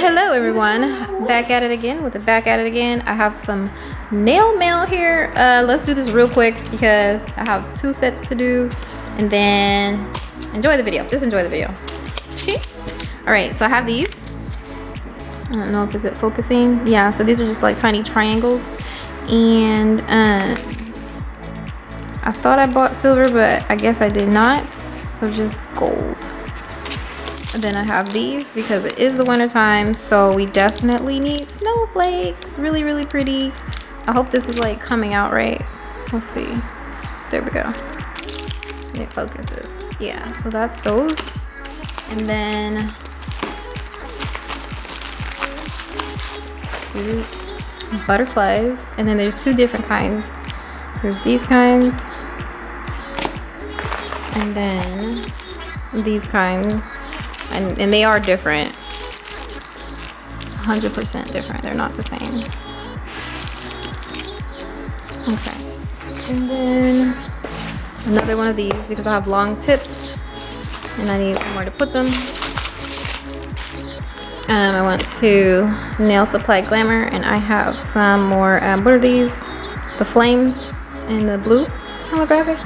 Hello everyone, back at it again with the back at it again. I have some nail mail here. Let's do this real quick because I have 2 sets to do, and then enjoy the video. Just enjoy the video. Okay. All right, so I have these. I don't know if is it focusing. Yeah, so these are just like tiny triangles, and I thought I bought silver, but I guess I did not. So just gold. And then I have these because it is the winter time, so we definitely need snowflakes. Really, really pretty. I hope this is like coming out right. Let's see. There we go. It focuses. Yeah, so that's those. And then butterflies. And then there's 2 different kinds. There's these kinds. And then these kinds. And they are different. 100% different. They're not the same. Okay. And then another one of these because I have long tips and I need somewhere to put them. I went to Nail Supply Glamour and I have some more, what are these? The flames in the blue holographic.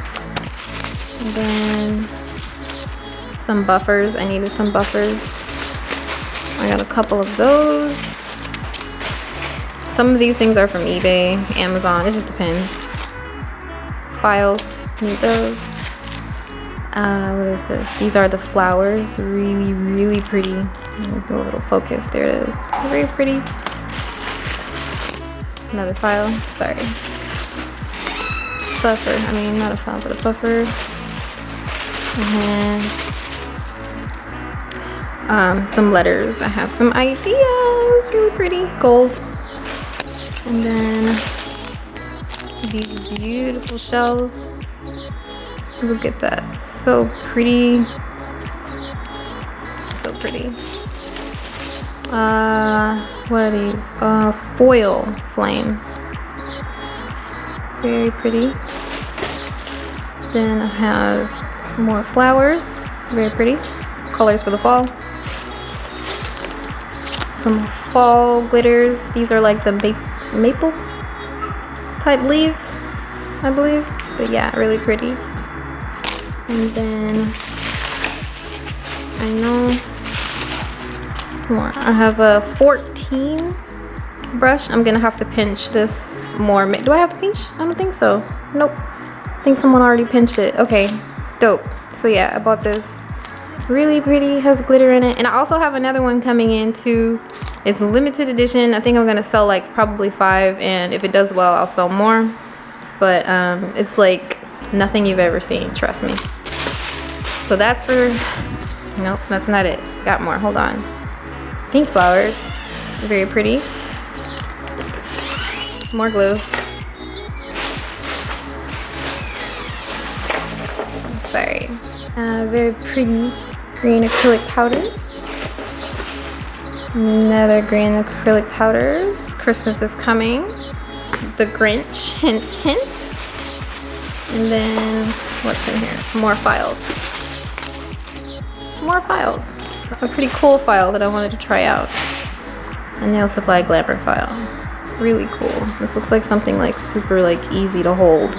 And then some buffers. I needed some buffers. I got a couple of those. Some of these things are from eBay, Amazon, it just depends. Files, need those. What is this? These are the flowers. Really, really pretty. Do a little focus. There it is. Very pretty. Another file. Sorry. Buffer. I mean, not a file, but a buffer. And some letters. I have some ideas. Really pretty. Gold. And then these beautiful shells. Look at that. So pretty. So pretty. What are these? Foil flames. Very pretty. Then I have more flowers. Very pretty. Colors for the fall. Some fall glitters. These are like the maple type leaves, I believe. But yeah, really pretty. And then I know some more. I have a 14 brush. I'm gonna have to pinch this more. Do I have to pinch? I don't think so. Nope. I think someone already pinched it. Okay, dope. So yeah, I bought this. Really pretty, has glitter in it. And I also have another one coming in too. It's limited edition. I think I'm gonna sell like probably 5, and if it does well, I'll sell more. But it's like nothing you've ever seen, trust me. So that's for, nope, that's not it. Got more, hold on. Pink flowers, very pretty. More glue. Sorry. Very pretty green acrylic powders. Another green acrylic powders. Christmas is coming. The Grinch, hint, hint. And then, what's in here? More files. More files. A pretty cool file that I wanted to try out. A Nail Supply Glamour file. Really cool. This looks like something like super like easy to hold.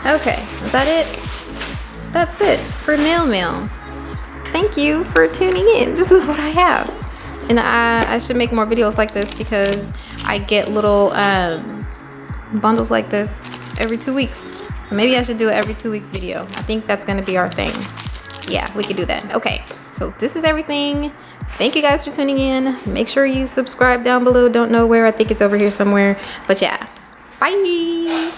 Okay, is that it? That's it for nail mail. Thank you for tuning in. This is what I have. And I should make more videos like this because I get little bundles like this every 2 weeks. So maybe I should do it every 2 weeks video. I think that's gonna be our thing. Yeah, we could do that. Okay, so this is everything. Thank you guys for tuning in. Make sure you subscribe down below. Don't know where, I think it's over here somewhere. But yeah, bye.